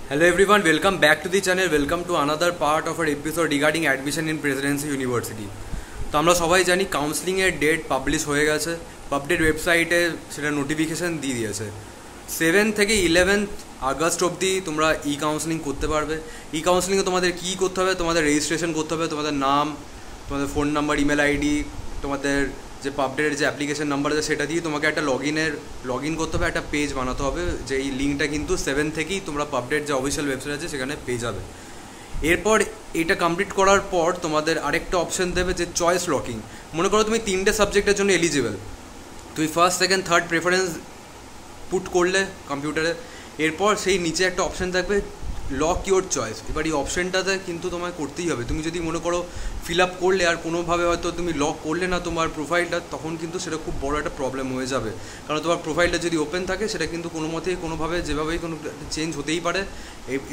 Hello everyone, welcome back to the channel. Welcome to another part of our episode regarding admission in Presidency University. তো আমরা সবাই জানি কাউন্সেলিংয়ের date publish হয়ে গেছে, public ওয়েবসাইটে সেটা নোটিফিকেশান দিয়ে দিয়েছে। 7 থেকে 11 আগস্ট অবধি তোমরা ই কাউন্সেলিং করতে পারবে। ই কাউন্সেলিংয়ে তোমাদের কী করতে হবে? তোমাদের রেজিস্ট্রেশন করতে হবে, তোমাদের নাম, তোমাদের ফোন নাম্বার, ইমেল আইডি, তোমাদের যে পাবডেটের যে অ্যাপ্লিকেশন নাম্বার আছে সেটা দিয়ে তোমাকে একটা লগ ইন করতে হবে, একটা পেজ বানাতে হবে। যে এই লিঙ্কটা কিন্তু 7 থেকেই তোমরা পাবডেট যে অফিসিয়াল ওয়েবসাইট আছে সেখানে পেয়ে যাবে। এরপর এটা কমপ্লিট করার পর তোমাদের আরেকটা অপশন দেবে যে চয়েস লকিং। মনে করো তুমি 3টে সাবজেক্টের জন্য এলিজিবল, তুমি first second third preference put করলে কম্পিউটারে, এরপর সেই নিচে একটা অপশান থাকবে লক ইউর চয়েস। এবার এই অপশানটাতে কিন্তু তোমায় করতেই হবে। তুমি যদি মনে করো ফিল আপ করলে আর কোনোভাবে হয়তো তুমি লক করলে না তোমার প্রোফাইলটা, তখন কিন্তু সেটা খুব বড় একটা প্রবলেম হয়ে যাবে। কারণ তোমার প্রোফাইলটা যদি ওপেন থাকে সেটা কিন্তু কোনো মতেই কোনোভাবে যেভাবেই কোনো চেঞ্জ হতেই পারে,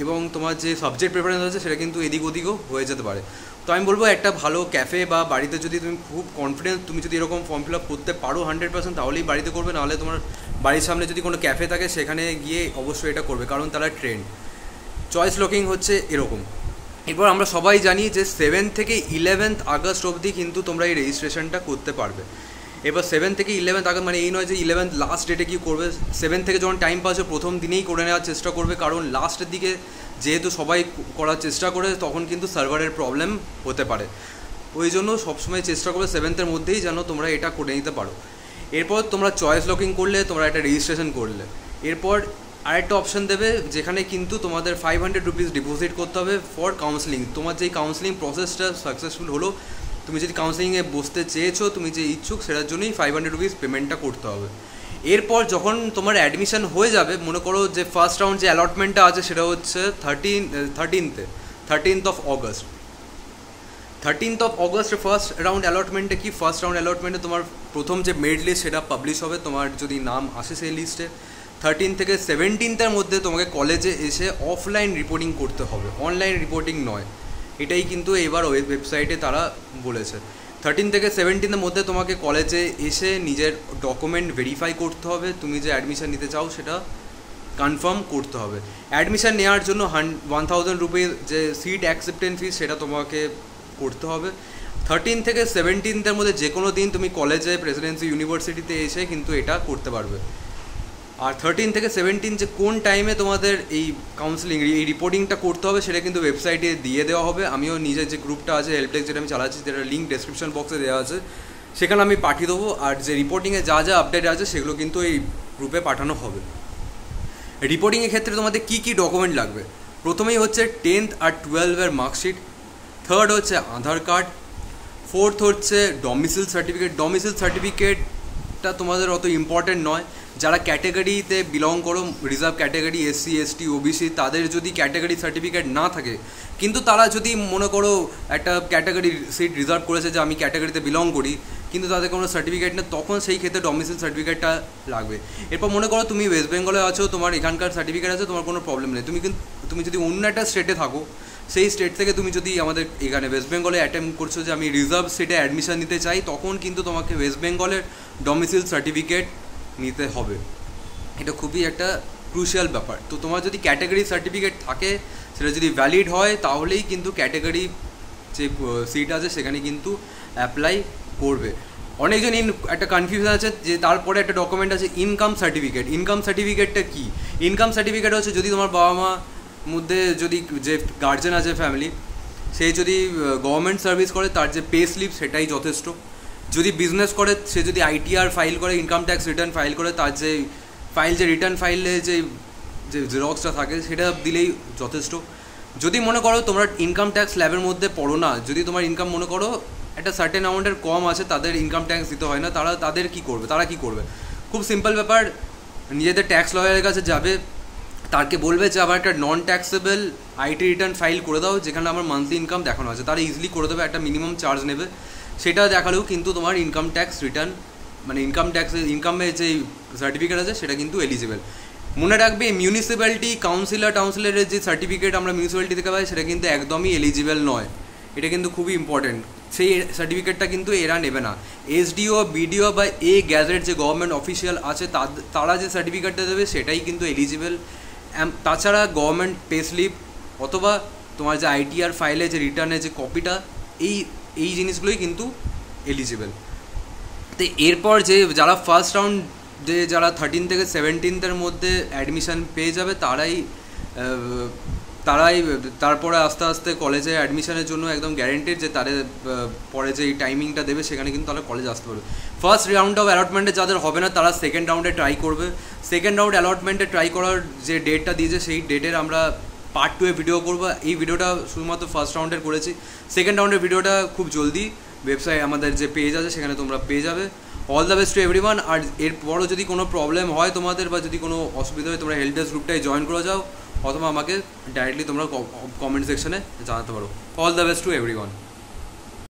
এবং তোমার যে সাবজেক্ট প্রেফারেন্স আছে সেটা কিন্তু এদিক ওদিকও হয়ে যেতে পারে। তো আমি বলবো একটা ভালো ক্যাফে বা বাড়িতে যদি তুমি খুব কনফিডেন্স, তুমি যদি এরকম ফর্ম ফিল আপ করতে পারো 100%, তাহলেই বাড়িতে করবে। নাহলে তোমার বাড়ির সামনে যদি কোনো ক্যাফে থাকে সেখানে গিয়ে অবশ্যই এটা করবে, কারণ তারা ট্রেন্ড। চয়েস লকিং হচ্ছে এরকম। এরপর আমরা সবাই জানি যে 7 থেকে 11 আগস্ট অবধি কিন্তু তোমরা এই রেজিস্ট্রেশনটা করতে পারবে। এবার 7 থেকে 11 আগস্ট মানে এই নয় যে 11 লাস্ট ডেটে কি করবে। 7 থেকে যখন টাইম পাচ্ছে প্রথম দিনেই করে নেওয়ার চেষ্টা করবে, কারণ লাস্টের দিকে যেহেতু সবাই করার চেষ্টা করে তখন কিন্তু সার্ভারের প্রবলেম হতে পারে। ওই জন্য সবসময় চেষ্টা করবে 7th মধ্যেই যেন তোমরা এটা করে নিতে পারো। এরপর তোমরা চয়েস লকিং করলে, তোমরা একটা রেজিস্ট্রেশন করলে, এরপর আরেকটা অপশান দেবে যেখানে কিন্তু তোমাদের 500 রুপিস ডিপোজিট করতে হবে ফর কাউন্সেলিং। তোমার যেই কাউন্সেলিং প্রসেসটা সাকসেসফুল হলো, তুমি যদি কাউন্সেলিংয়ে বসতে চেয়েছো, তুমি যে ইচ্ছুক, সেটার জন্যই 500 রুপিস পেমেন্টটা করতে হবে। এরপর যখন তোমার অ্যাডমিশন হয়ে যাবে, মনে করো যে ফার্স্ট রাউন্ড যে অ্যালটমেন্টটা আছে সেটা হচ্ছে 13th of August. 13th of অগস্টে ফার্স্ট রাউন্ড অ্যালটমেন্টে কি, ফার্স্ট রাউন্ড অ্যালটমেন্টে তোমার প্রথম যে মেরিট লিস্ট সেটা পাবলিশ হবে, তোমার যদি নাম আসে সেই লিস্টে। 13 থেকে 17 মধ্যে তোমাকে কলেজে এসে অফলাইন রিপোর্টিং করতে হবে, অনলাইন রিপোর্টিং নয়। এটাই কিন্তু এবার ওয়েবসাইটে তারা বলেছে। 13 থেকে 17 মধ্যে তোমাকে কলেজে এসে নিজের ডকুমেন্ট ভেরিফাই করতে হবে, তুমি যে অ্যাডমিশন নিতে চাও সেটা কনফার্ম করতে হবে। অ্যাডমিশন নেওয়ার জন্য 1000 রুপিস যে সিট অ্যাকসেপ্টেন্স ফিস সেটা তোমাকে করতে হবে। 13 থেকে 17 মধ্যে যে কোনো দিন তুমি কলেজে প্রেসিডেন্সি ইউনিভার্সিটিতে এসে কিন্তু এটা করতে পারবে। আর 13 থেকে 17 যে কোন টাইমে তোমাদের এই কাউন্সেলিং এই রিপোর্টিংটা করতে হবে সেটা কিন্তু ওয়েবসাইটে দিয়ে দেওয়া হবে। আমিও নিজের যে গ্রুপটা আছে হেল্প ডেস্ক, যেটা আমি চালাচ্ছি, যেটা লিঙ্ক ডেসক্রিপশন বক্সে দেওয়া আছে, সেখানে আমি পাঠিয়ে দেবো। আর যে রিপোর্টিংয়ে যা যা আপডেট আছে সেগুলো কিন্তু এই গ্রুপে পাঠানো হবে। রিপোর্টিংয়ের ক্ষেত্রে তোমাদের কী কী ডকুমেন্ট লাগবে? প্রথমেই হচ্ছে 10th আর 12 মার্কশিট, থার্ড হচ্ছে আধার কার্ড, ফোর্থ হচ্ছে ডমিসাইল সার্টিফিকেট। ডমিসাইল সার্টিফিকেটটা তোমাদের অত ইম্পর্টেন্ট নয়। যারা ক্যাটেগরিতে বিলং করো, reserve category, SC ST OBC, তাদের যদি ক্যাটেগরি সার্টিফিকেট না থাকে, কিন্তু তারা যদি মনে করো একটা ক্যাটেগরি সিট রিজার্ভ করেছে যে আমি ক্যাটেগরিতে বিলং করি, কিন্তু তাদের কোনো সার্টিফিকেট নেই, তখন সেই ক্ষেত্রে ডমিসাইল সার্টিফিকেটটা লাগবে। এরপর মনে করো তুমি ওয়েস্ট বেঙ্গলে আছো, তোমার এখানকার সার্টিফিকেট আছে, তোমার কোনো প্রবলেম নেই। তুমি যদি অন্য একটা স্টেটে থাকো, সেই স্টেট থেকে তুমি যদি আমাদের এখানে ওয়েস্ট বেঙ্গলে অ্যাটেম্প করছো যে আমি রিজার্ভ সিটে অ্যাডমিশন নিতে চাই, তখন কিন্তু তোমাকে ওয়েস্ট বেঙ্গলের ডমিসাইল সার্টিফিকেট নিতে হবে। এটা খুবই একটা ক্রুশিয়াল ব্যাপার। তো তোমার যদি ক্যাটাগরি সার্টিফিকেট থাকে, সেটা যদি ভ্যালিড হয়, তাহলেই কিন্তু ক্যাটাগরি যে সিট আছে সেখানে কিন্তু অ্যাপ্লাই করবে। অনেকজন একটা কনফিউশন আছে যে তারপরে একটা ডকুমেন্ট আছে ইনকাম সার্টিফিকেট। ইনকাম সার্টিফিকেটটা কী? ইনকাম সার্টিফিকেট হচ্ছে যদি তোমার বাবা মা মধ্যে যদি যে গার্জেন আছে ফ্যামিলি, সে যদি গভর্নমেন্ট সার্ভিস করে, তার যে পে স্লিপ সেটাই যথেষ্ট। যদি বিজনেস করে, সে যদি ITR ফাইল করে, ইনকাম ট্যাক্স রিটার্ন ফাইল করে, তার যে রিটার্ন ফাইলে যে জেরক্সটা থাকে সেটা দিলেই যথেষ্ট। যদি মনে করো তোমরা ইনকাম ট্যাক্স ল্যাবের মধ্যে পড়ো না, যদি তোমার ইনকাম মনে করো একটা সার্টেন অ্যামাউন্টের কম আছে, তাদের ইনকাম ট্যাক্স দিতে হয় না, তারা কি করবে? খুব সিম্পল ব্যাপার, নিজেদের ট্যাক্স লয়ারের কাছে যাবে, তাকে বলবে যে আবার একটা নন ট্যাক্সেবল IT রিটার্ন ফাইল করে দাও যেখানে আমার মান্থলি ইনকাম দেখানো আছে। তারা ইজিলি করে দেবে, একটা মিনিমাম চার্জ নেবে, সেটা দেখালেও কিন্তু তোমার ইনকাম ট্যাক্স রিটার্ন মানে ইনকামের যে সার্টিফিকেট আছে সেটা কিন্তু এলিজিবল। মনে রাখবে, মিউনিসিপ্যালিটি কাউন্সিলরের যে সার্টিফিকেট আমরা মিউনিসিপ্যালিটি থেকে পাই সেটা কিন্তু একদমই এলিজিবল নয়। এটা কিন্তু খুবই ইম্পর্টেন্ট। সেই সার্টিফিকেটটা কিন্তু এরা নেবে না। SDO BDO বা গ্যাজেট যে গভর্নমেন্ট অফিসিয়াল আছে তারা যে সার্টিফিকেটটা দেবে সেটাই কিন্তু এলিজিবল। তাছাড়া গভর্নমেন্ট পে স্লিপ অথবা তোমার যে আইটিআর ফাইলে যে রিটার্নের যে কপিটা, এই জিনিসগুলোই কিন্তু এলিজিবল। তো এরপর যে যারা ফার্স্ট রাউন্ড যারা 13 থেকে 17 মধ্যে অ্যাডমিশান পেয়ে যাবে তারাই তারপরে আস্তে আস্তে কলেজে অ্যাডমিশনের জন্য একদম গ্যারেন্টিড যে তাদের পরে যে টাইমিংটা দেবে সেখানে কিন্তু তারা কলেজ আসতে পারবে। ফার্স্ট রাউন্ড অফ অ্যালটমেন্টে যাদের হবে না তারা সেকেন্ড রাউন্ডে ট্রাই করবে। সেকেন্ড রাউন্ড অ্যালটমেন্টে ট্রাই করার যে ডেটটা দিয়েছে সেই ডেটের আমরা পার্ট 2 ভিডিও করবো। এই ভিডিওটা শুধুমাত্র ফার্স্ট রাউন্ডের করেছি, সেকেন্ড রাউন্ডের ভিডিওটা খুব জলদি ওয়েবসাইট আমাদের যে পেজ আছে সেখানে তোমরা পেয়ে যাবে। All the best to everyone. আর এরপরও যদি কোনো প্রবলেম হয় তোমাদের বা যদি কোনো অসুবিধা হয় তোমরা হেল্প ডেস্ক গ্রুপটায় জয়েন করে যাও অথবা আমাকে ডাইরেক্টলি তোমরা কমেন্ট সেকশনে জানাতে পারো। All the best to everyone.